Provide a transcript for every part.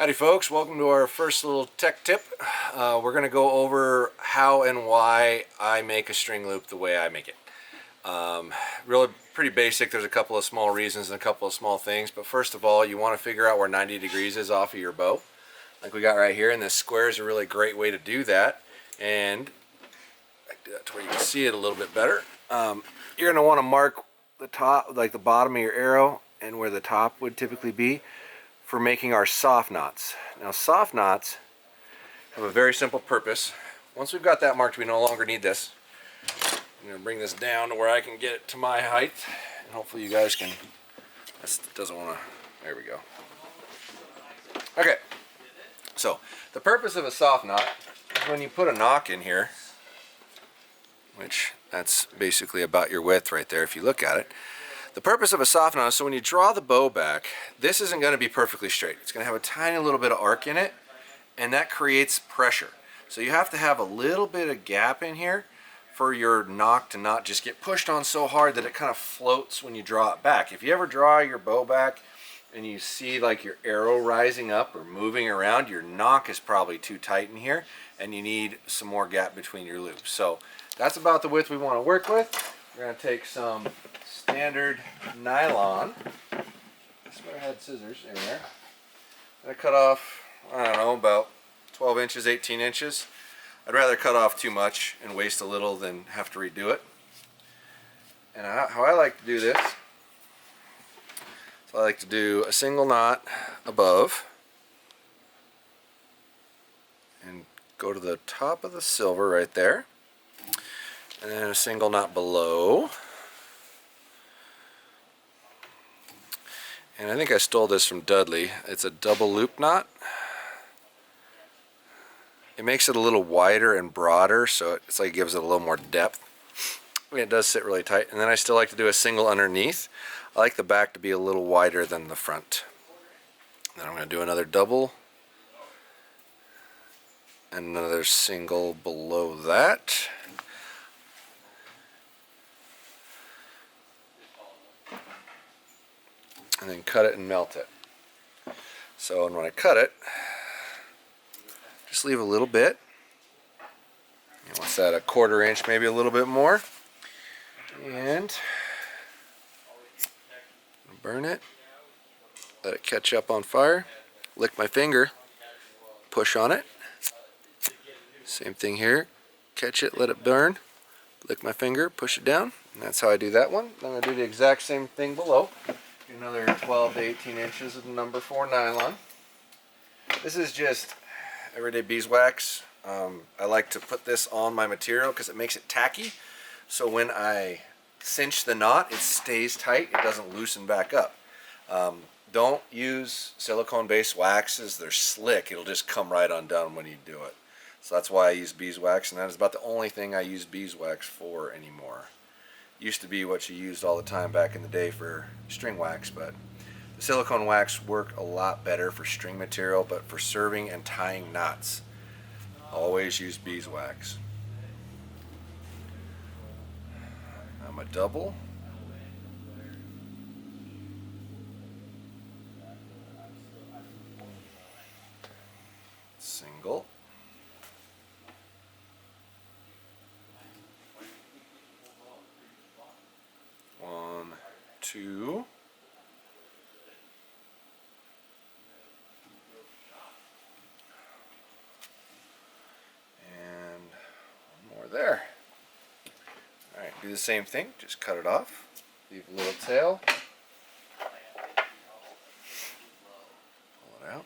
Howdy folks, welcome to our first little tech tip. We're going to go over how and why I make a string loop the way I make it. Really pretty basic. There's a couple of small reasons and a couple of small things, but first of all you want to figure out where 90 degrees is off of your bow, like we got right here, and this square is a really great way to do that. And I do that to where you can see it a little bit better. You're going to want to mark the top, like the bottom of your arrow and where the top would typically be, for making our soft knots. Now soft knots have a very simple purpose. Once we've got that marked, we no longer need this. I'm going to bring this down to where I can get it to my height, and hopefully you guys can. This doesn't want to. There we go. Okay, so the purpose of a soft knot is when you put a knock in here, which that's basically about your width right there if you look at it. The purpose of a soft knot is so when you draw the bow back, this isn't going to be perfectly straight. It's going to have a tiny little bit of arc in it, and that creates pressure. So you have to have a little bit of gap in here for your knock to not just get pushed on so hard that it kind of floats when you draw it back. If you ever draw your bow back and you see like your arrow rising up or moving around, your knock is probably too tight in here and you need some more gap between your loops. So that's about the width we want to work with. We're going to take some standard nylon. This is where I had scissors in there. I'm going to cut off, I don't know, about 12 inches, 18 inches. I'd rather cut off too much and waste a little than have to redo it. And how I like to do this, so I like to do a single knot above and go to the top of the silver right there, and then a single knot below. And I think I stole this from Dudley. It's a double loop knot. It makes it a little wider and broader, so it's like it gives it a little more depth. I mean, it does sit really tight. And then I still like to do a single underneath. I like the back to be a little wider than the front. Then I'm going to do another double and another single below that. And then cut it and melt it. So when I cut it, just leave a little bit. What's that, a 1/4 inch, maybe a little bit more. And burn it. Let it catch up on fire. Lick my finger. Push on it. Same thing here. Catch it, let it burn. Lick my finger, push it down. And that's how I do that one. I'm going to do the exact same thing below. Another 12 to 18 inches of number 4 nylon. This is just everyday beeswax. I like to put this on my material because it makes it tacky. So when I cinch the knot, it stays tight. It doesn't loosen back up. Don't use silicone-based waxes. They're slick. It'll just come right undone when you do it. So that's why I use beeswax, and that is about the only thing I use beeswax for anymore. Used to be what you used all the time back in the day for string wax, but the silicone wax worked a lot better for string material, but for serving and tying knots, always use beeswax. I'm a double. Single. One, two. And one more there. Alright, do the same thing, just cut it off. Leave a little tail. Pull it out.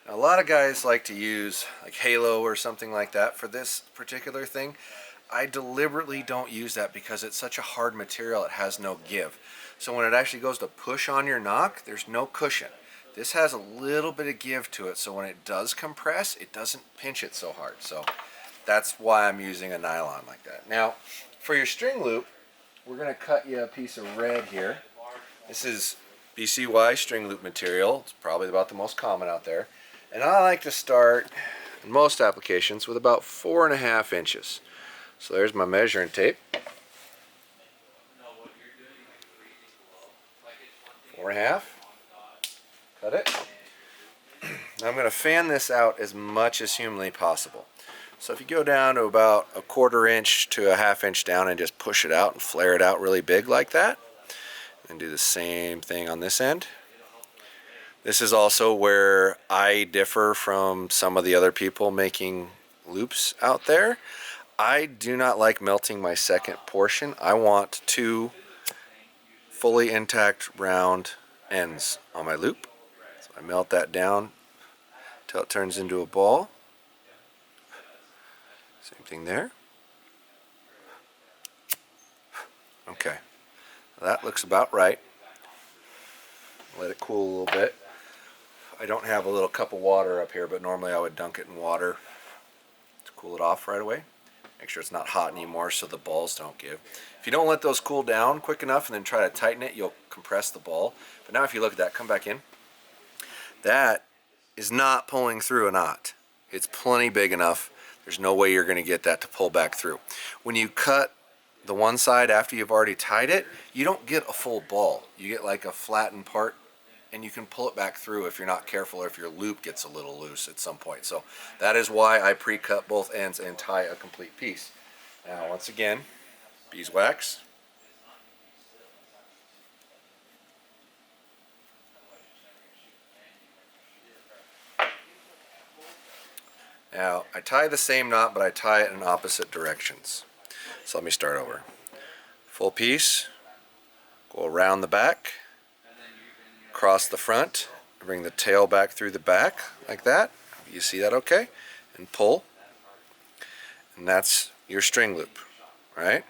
Now, a lot of guys like to use like halo or something like that for this particular thing. I deliberately don't use that because it's such a hard material, it has no give. So when it actually goes to push on your knock, there's no cushion. This has a little bit of give to it, so when it does compress, it doesn't pinch it so hard. So that's why I'm using a nylon like that. Now, for your string loop, we're going to cut you a piece of red here. This is BCY string loop material. It's probably about the most common out there. And I like to start, in most applications, with about 4.5 inches. So there's my measuring tape. 4.5. Cut it. Now I'm going to fan this out as much as humanly possible. So if you go down to about a 1/4 inch to a 1/2 inch down and just push it out and flare it out really big like that, and do the same thing on this end. This is also where I differ from some of the other people making loops out there. I do not like melting my second portion. I want 2 fully intact round ends on my loop. So I melt that down until it turns into a ball. Same thing there. Okay, that looks about right. Let it cool a little bit. I don't have a little cup of water up here, but normally I would dunk it in water to cool it off right away. Make sure it's not hot anymore so the balls don't give. If you don't let those cool down quick enough and then try to tighten it, you'll compress the ball. But now if you look at that, come back in. That is not pulling through a knot. It's plenty big enough. There's no way you're going to get that to pull back through. When you cut the one side after you've already tied it, you don't get a full ball. You get like a flattened part, and you can pull it back through if you're not careful or if your loop gets a little loose at some point. So that is why I pre-cut both ends and tie a complete piece. Now once again, beeswax. Now I tie the same knot, but I tie it in opposite directions. So let me start over. Full piece, go around the back, cross the front, bring the tail back through the back like that. You see that okay? And pull. And that's your string loop, right?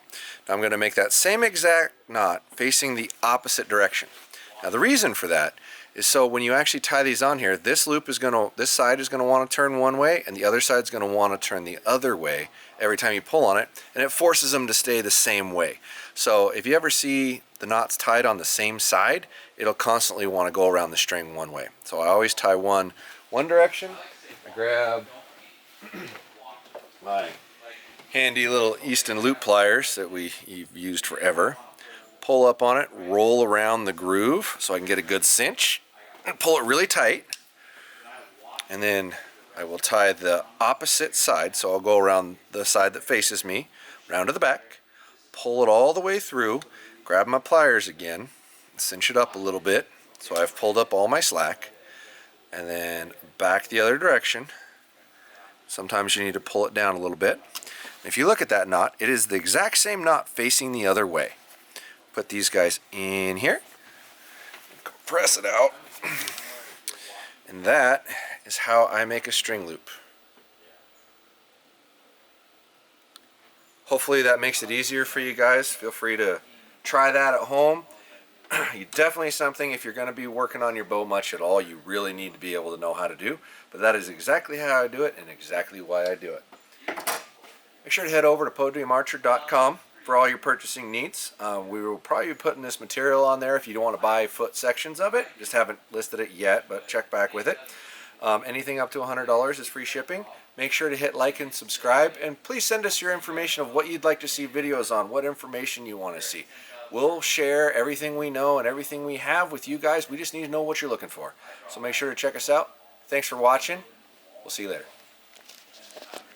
Now I'm going to make that same exact knot facing the opposite direction. Now the reason for that is so when you actually tie these on here, this side is going to want to turn one way and the other side is going to want to turn the other way every time you pull on it, and it forces them to stay the same way. So if you ever see the knots tied on the same side, it'll constantly want to go around the string one way. So I always tie one direction. I grab my handy little Easton loop pliers that we've used forever. Pull up on it, roll around the groove so I can get a good cinch, and pull it really tight. And then I will tie the opposite side, so I'll go around the side that faces me, round to the back, pull it all the way through, grab my pliers again, cinch it up a little bit so I've pulled up all my slack, and then back the other direction. Sometimes you need to pull it down a little bit. If you look at that knot, it is the exact same knot facing the other way. Put these guys in here, press it out, and that is how I make a string loop. Hopefully that makes it easier for you guys. Feel free to try that at home. You definitely something, if you're going to be working on your bow much at all, you really need to be able to know how to do. But that is exactly how I do it and exactly why I do it. Make sure to head over to podiumarcher.com for all your purchasing needs. We will probably be putting this material on there if you don't want to buy foot sections of it. Just haven't listed it yet, but check back with it. Anything up to $100 is free shipping. Make sure to hit like and subscribe, and please send us your information of what you'd like to see videos on, what information you want to see. We'll share everything we know and everything we have with you guys. We just need to know what you're looking for. So make sure to check us out. Thanks for watching. We'll see you later.